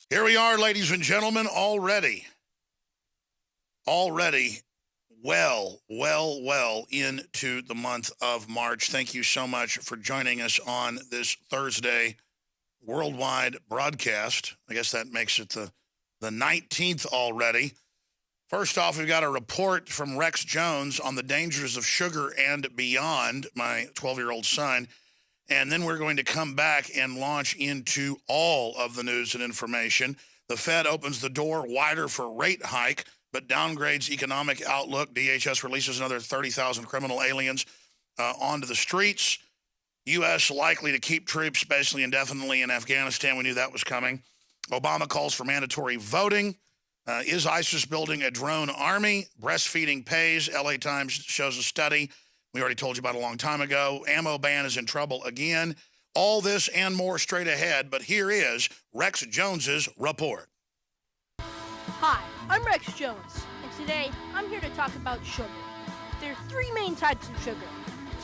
Here we are, ladies and gentlemen, already well into the month of March. Thank you so much for joining us on this Thursday worldwide broadcast. I guess that makes it the 19th already. First off, we've got a report from Rex Jones on the dangers of sugar and beyond, my 12-year-old son. And then we're going to come back and launch into all of the news and information. The Fed opens the door wider for rate hike, but downgrades economic outlook. DHS releases another 30,000 criminal aliens onto the streets. U.S. likely to keep troops, especially indefinitely in Afghanistan. We knew that was coming. Obama calls for mandatory voting. Is ISIS building a drone army? Breastfeeding pays. L.A. Times shows a study we already told you about a long time ago. Ammo ban is in trouble again. All this and more straight ahead, but here is Rex Jones's report. Hi, I'm Rex Jones, and today I'm here to talk about sugar. There are three main types of sugar.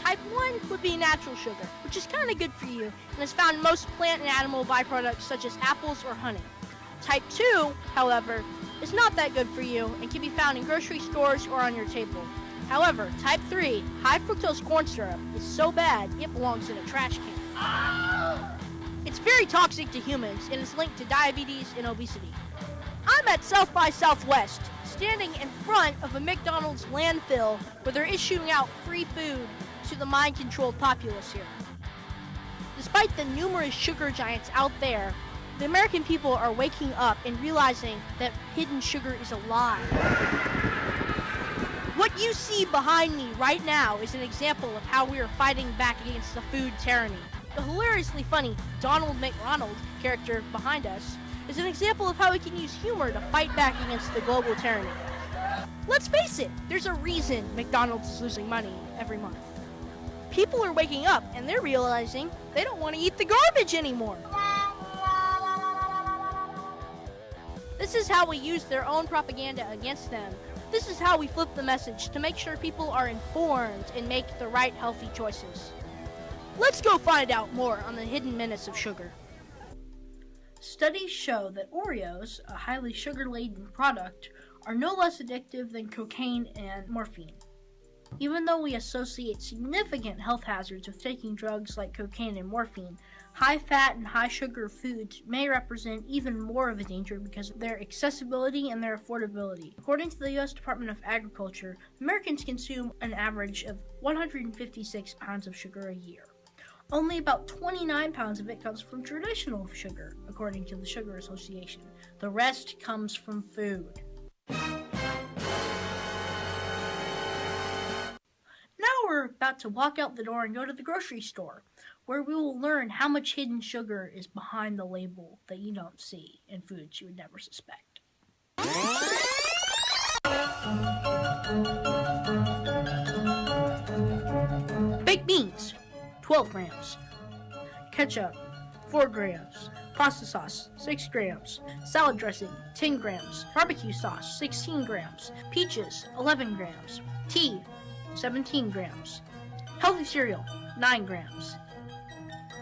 Type 1 would be natural sugar, which is kind of good for you and is found in most plant and animal byproducts such as apples or honey. Type 2, however, is not that good for you and can be found in grocery stores or on your table. However, type 3, high fructose corn syrup, is so bad it belongs in a trash can. It's very toxic to humans and is linked to diabetes and obesity. I'm at South by Southwest, standing in front of a McDonald's landfill where they're issuing out free food to the mind-controlled populace here. Despite the numerous sugar giants out there, the American people are waking up and realizing that hidden sugar is a lie. What you see behind me right now is an example of how we are fighting back against the food tyranny. The hilariously funny Donald McDonald character behind us is an example of how we can use humor to fight back against the global tyranny. Let's face it, there's a reason McDonald's is losing money every month. People are waking up and they're realizing they don't want to eat the garbage anymore. This is how we use their own propaganda against them. This is how we flip the message to make sure people are informed and make the right healthy choices. Let's go find out more on the hidden menace of sugar. Studies show that Oreos, a highly sugar-laden product, are no less addictive than cocaine and morphine. Even though we associate significant health hazards with taking drugs like cocaine and morphine, high-fat and high-sugar foods may represent even more of a danger because of their accessibility and their affordability. According to the U.S. Department of Agriculture, Americans consume an average of 156 pounds of sugar a year. Only about 29 pounds of it comes from traditional sugar, according to the Sugar Association. The rest comes from food. Now we're about to walk out the door and go to the grocery store, where we will learn how much hidden sugar is behind the label that you don't see in foods you would never suspect. Baked beans, 12 grams. Ketchup, 4 grams. Pasta sauce, 6 grams. Salad dressing, 10 grams. Barbecue sauce, 16 grams. Peaches, 11 grams. Tea, 17 grams. Healthy cereal, 9 grams.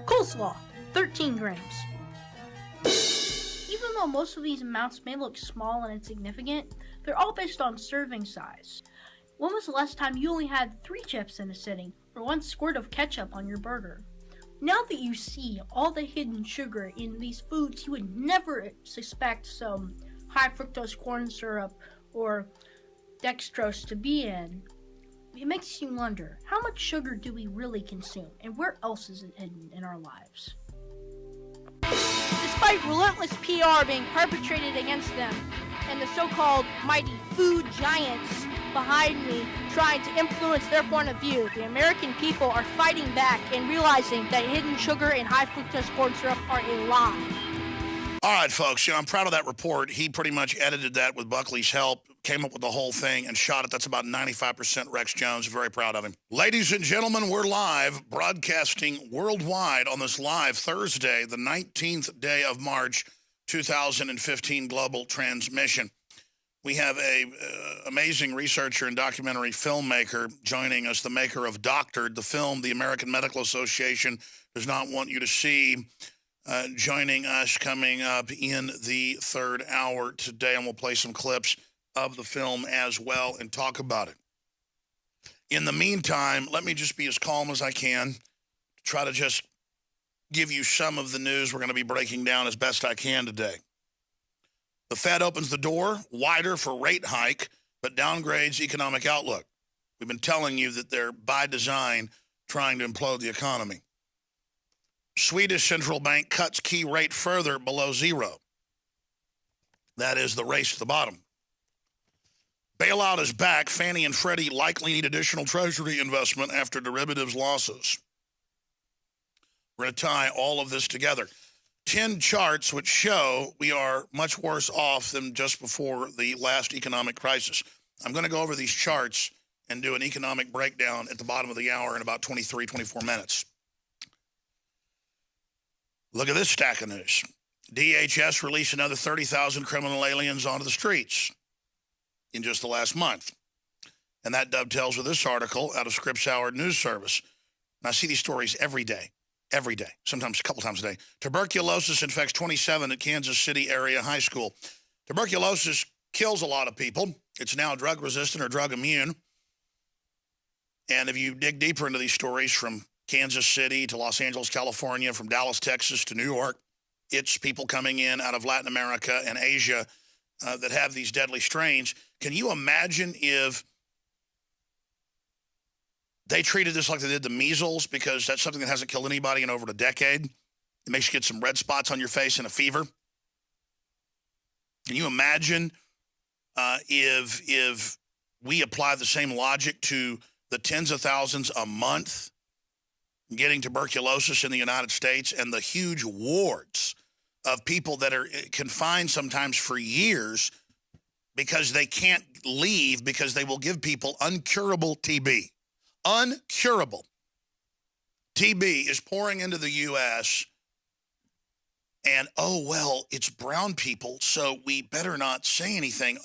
Coleslaw, 13 grams. Even though most of these amounts may look small and insignificant, they're all based on serving size. When was the last time you only had 3 chips in a sitting, or 1 squirt of ketchup on your burger? Now that you see all the hidden sugar in these foods you would never suspect some high fructose corn syrup or dextrose to be in, it makes you wonder, how much sugar do we really consume, and where else is it hidden in our lives? Despite relentless PR being perpetrated against them, and the so-called mighty food giants behind me trying to influence their point of view, the American people are fighting back and realizing that hidden sugar and high fructose corn syrup are a lie. All right, folks, I'm proud of that report. He pretty much edited that with Buckley's help, came up with the whole thing and shot it. That's about 95% Rex Jones. Very proud of him. Ladies and gentlemen, we're live, broadcasting worldwide on this live Thursday, the 19th day of March, 2015 global transmission. We have a amazing researcher and documentary filmmaker joining us, the maker of Doctored, the film the American Medical Association does not want you to see. joining us coming up in the third hour today, and we'll play some clips of the film as well and talk about it. In the meantime, let me just be as calm as I can, try to just give you some of the news we're going to be breaking down as best I can today. The Fed opens the door wider for rate hike, but downgrades economic outlook. We've been telling you that they're, by design, trying to implode the economy. Swedish central bank cuts key rate further below zero. That is the race to the bottom. Bailout is back. Fannie and Freddie likely need additional Treasury investment after derivatives losses. We're going to tie all of this together. 10 charts which show we are much worse off than just before the last economic crisis. I'm going to go over these charts and do an economic breakdown at the bottom of the hour in about 23, 24 minutes. Look at this stack of news. DHS released another 30,000 criminal aliens onto the streets in just the last month. And that dovetails with this article out of Scripps Howard News Service. And I see these stories every day, sometimes a couple times a day. Tuberculosis infects 27 at Kansas City area high school. Tuberculosis kills a lot of people. It's now drug resistant or drug immune. And if you dig deeper into these stories from Kansas City to Los Angeles, California, from Dallas, Texas to New York, it's people coming in out of Latin America and Asia that have these deadly strains. Can you imagine if they treated this like they did the measles, because that's something that hasn't killed anybody in over a decade? It makes you get some red spots on your face and a fever. Can you imagine if we apply the same logic to the tens of thousands a month getting tuberculosis in the United States and the huge wards of people that are confined sometimes for years because they can't leave because they will give people uncurable TB. Uncurable. TB is pouring into the U.S. and, oh, well, it's brown people, so we better not say anything.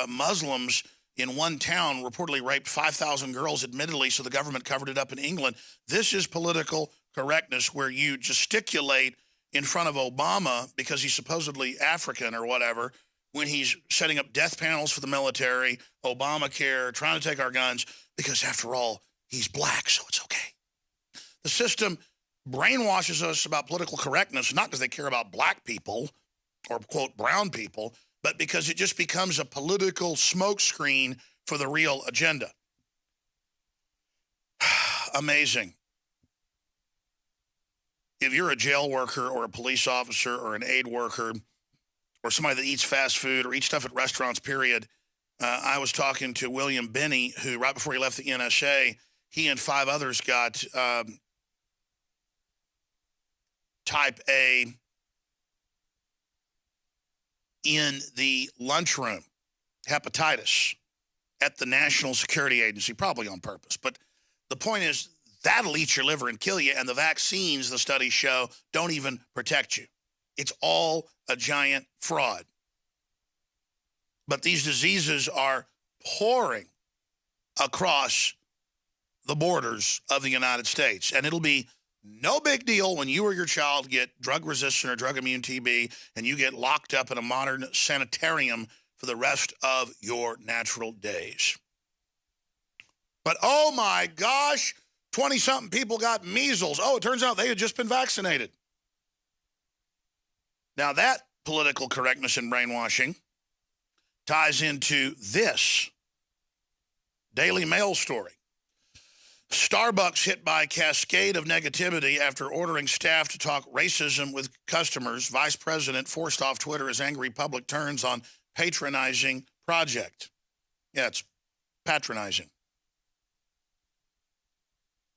Muslims in one town reportedly raped 5,000 girls, admittedly, so the government covered it up in England. This is political correctness, where you gesticulate in front of Obama because he's supposedly African or whatever, when he's setting up death panels for the military, Obamacare, trying to take our guns, because after all, he's black, so it's okay. The system brainwashes us about political correctness, not because they care about black people or, quote, brown people, but because it just becomes a political smokescreen for the real agenda. Amazing. If you're a jail worker or a police officer or an aid worker or somebody that eats fast food or eats stuff at restaurants, period, I was talking to William Binney, who right before he left the NSA, he and 5 others got type A in the lunchroom, hepatitis, at the National Security Agency, probably on purpose. But the point is, that'll eat your liver and kill you, and the vaccines, the studies show, don't even protect you. It's all a giant fraud. But these diseases are pouring across the borders of the United States, and it'll be no big deal when you or your child get drug-resistant or drug-immune TB and you get locked up in a modern sanitarium for the rest of your natural days. But, oh, my gosh, 20-something people got measles. Oh, it turns out they had just been vaccinated. Now, that political correctness and brainwashing ties into this Daily Mail story. Starbucks hit by cascade of negativity after ordering staff to talk racism with customers. Vice president forced off Twitter as angry public turns on patronizing project. Yeah, it's patronizing.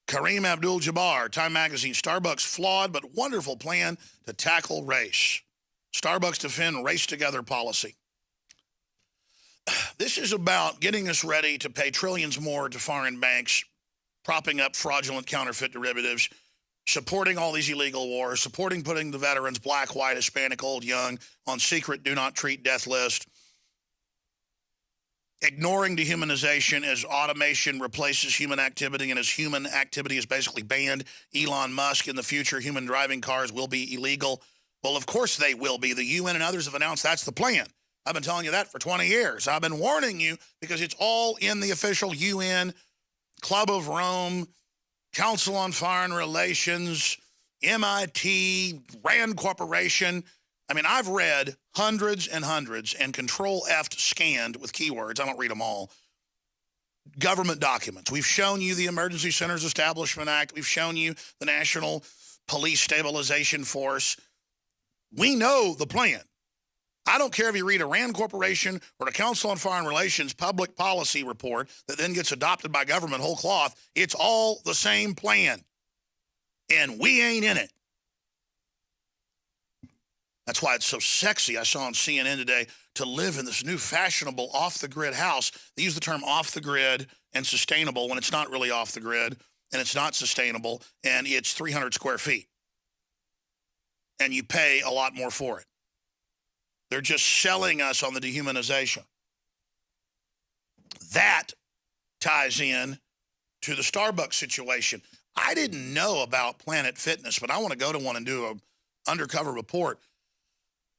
Kareem Abdul-Jabbar, Time Magazine, Starbucks flawed but wonderful plan to tackle race. Starbucks defend race together policy. This is about getting us ready to pay trillions more to foreign banks, propping up fraudulent counterfeit derivatives, supporting all these illegal wars, supporting putting the veterans, black, white, Hispanic, old, young, on secret do not treat death list. ignoring dehumanization as automation replaces human activity, and as human activity is basically banned. Elon Musk, in the future, human driving cars will be illegal. Well, of course they will be. The UN and others have announced that's the plan. I've been telling you that for 20 years. I've been warning you because it's all in the official UN, Club of Rome, Council on Foreign Relations, MIT, Rand Corporation. I mean, I've read hundreds and hundreds and Control-F scanned with keywords. I don't read them all. Government documents. We've shown you the Emergency Centers Establishment Act. We've shown you the National Police Stabilization Force. We know the plan. I don't care if you read a Rand Corporation or the Council on Foreign Relations public policy report that then gets adopted by government whole cloth. It's all the same plan. And we ain't in it. That's why it's so sexy. I saw on CNN today to live in this new fashionable off-the-grid house. They use the term off-the-grid and sustainable when it's not really off-the-grid and it's not sustainable, and it's 300 square feet. And you pay a lot more for it. They're just selling us on the dehumanization. That ties in to the Starbucks situation. I didn't know about Planet Fitness, but I want to go to one and do an undercover report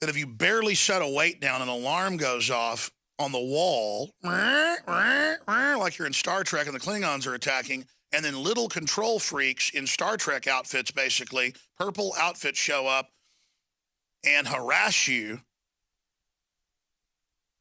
that if you barely set a weight down, an alarm goes off on the wall, like you're in Star Trek and the Klingons are attacking, and then little control freaks in Star Trek outfits, basically, purple outfits show up and harass you.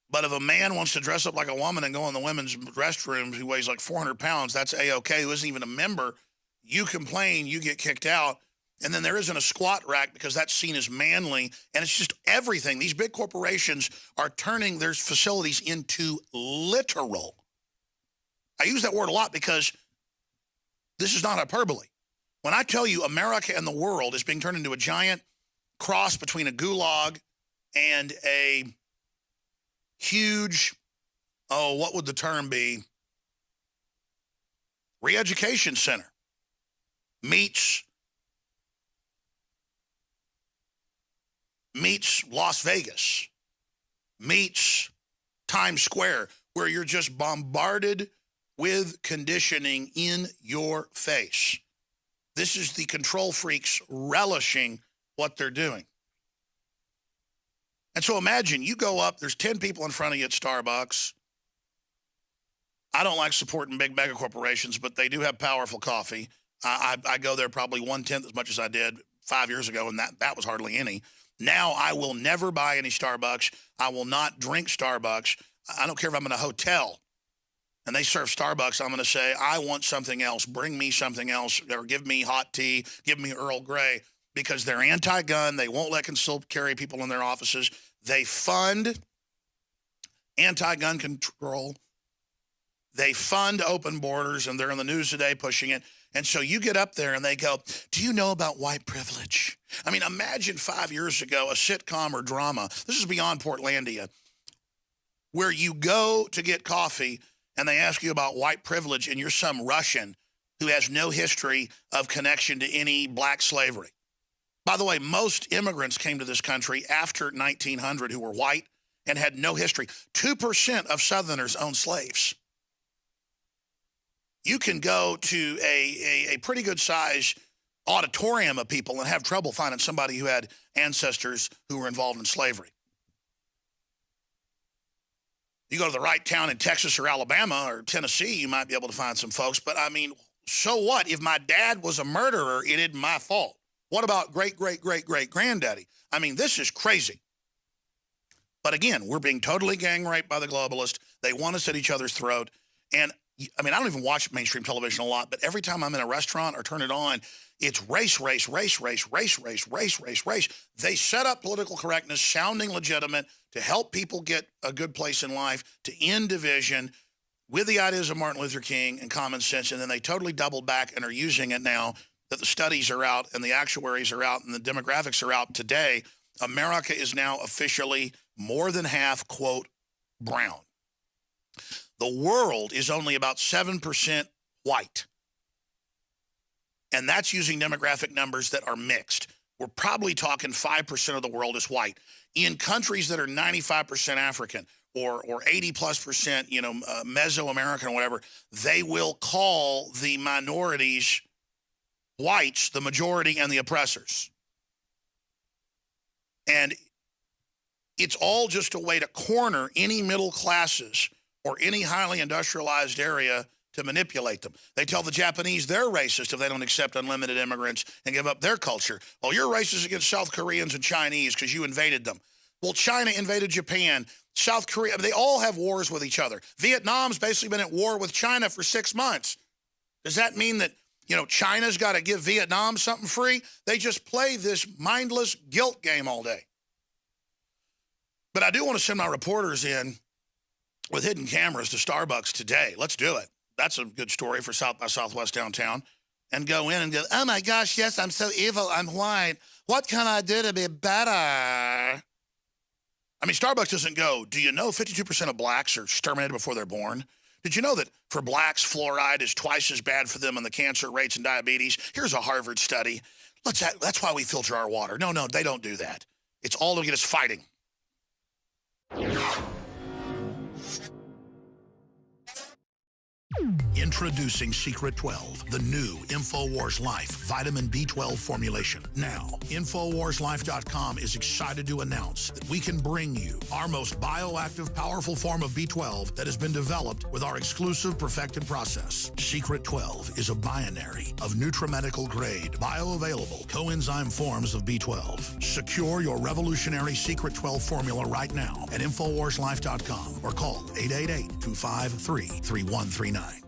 But if a man wants to dress up like a woman and go in the women's restroom who weighs like 400 pounds, that's A-OK, who isn't even a member. You complain, you get kicked out. And then there isn't a squat rack because that's seen as manly. And it's just everything. These big corporations are turning their facilities into literal. I use that word a lot because this is not hyperbole. When I tell you America and the world is being turned into a giant cross between a gulag and a huge, what would the term be? Re-education center meets Las Vegas, meets Times Square, where you're just bombarded with conditioning in your face. This is the control freaks relishing what they're doing. And so imagine you go up, there's 10 people in front of you at Starbucks. I don't like supporting big mega corporations, but they do have powerful coffee. I go there probably 1/10 as much as I did 5 years ago, and that was hardly any. Now I will never buy any Starbucks. I will not drink Starbucks. I don't care if I'm in a hotel and they serve Starbucks. I'm going to say, I want something else. Bring me something else, or give me hot tea, give me Earl Grey, because they're anti-gun. They won't let concealed carry people in their offices. They fund anti-gun control. They fund open borders, and they're in the news today pushing it. And so you get up there and they go, do you know about white privilege? I mean, imagine 5 years ago, a sitcom or drama. This is beyond Portlandia, where you go to get coffee and they ask you about white privilege, and you're some Russian who has no history of connection to any black slavery. By the way, most immigrants came to this country after 1900 who were white and had no history. 2% of Southerners owned slaves. You can go to a pretty good size auditorium of people and have trouble finding somebody who had ancestors who were involved in slavery. You go to the right town in Texas or Alabama or Tennessee, you might be able to find some folks. But I mean, so what? If my dad was a murderer, it isn't my fault. What about great-great-great-great-granddaddy? I mean, this is crazy. But again, we're being totally gang raped by the globalists. They want us at each other's throat. And I mean, I don't even watch mainstream television a lot, but every time I'm in a restaurant or turn it on, it's race. They set up political correctness, sounding legitimate, to help people get a good place in life, to end division with the ideas of Martin Luther King and common sense. And then they totally doubled back and are using it now that the studies are out and the actuaries are out and the demographics are out today. America is now officially more than half, quote, brown. The world is only about 7% white. And that's using demographic numbers that are mixed. we're probably talking 5% of the world is white. In countries that are 95% African or 80+%, Mesoamerican or whatever, they will call the minorities whites the majority and the oppressors. And it's all just a way to corner any middle classes or any highly industrialized area to manipulate them. They tell the Japanese they're racist if they don't accept unlimited immigrants and give up their culture. Well, you're racist against South Koreans and Chinese because you invaded them. Well, China invaded Japan. South Korea, they all have wars with each other. Vietnam's basically been at war with China for 6 months. Does that mean that, China's got to give Vietnam something free? They just play this mindless guilt game all day. But I do want to send my reporters in with hidden cameras to Starbucks today. Let's do it. That's a good story for South by Southwest downtown. And go in and go, oh my gosh, yes, I'm so evil, I'm white. What can I do to be better? I mean, Starbucks doesn't go, do you know 52% of blacks are exterminated before they're born? Did you know that for blacks, fluoride is twice as bad for them on the cancer rates and diabetes? Here's a Harvard study. That's why we filter our water. No, they don't do that. It's all to get us fighting. Introducing Secret 12, the new InfoWars Life vitamin B12 formulation. Now, InfoWarsLife.com is excited to announce that we can bring you our most bioactive, powerful form of B12 that has been developed with our exclusive perfected process. Secret 12 is a binary of nutramedical grade, bioavailable coenzyme forms of B12. Secure your revolutionary Secret 12 formula right now at InfoWarsLife.com or call 888-253-3139.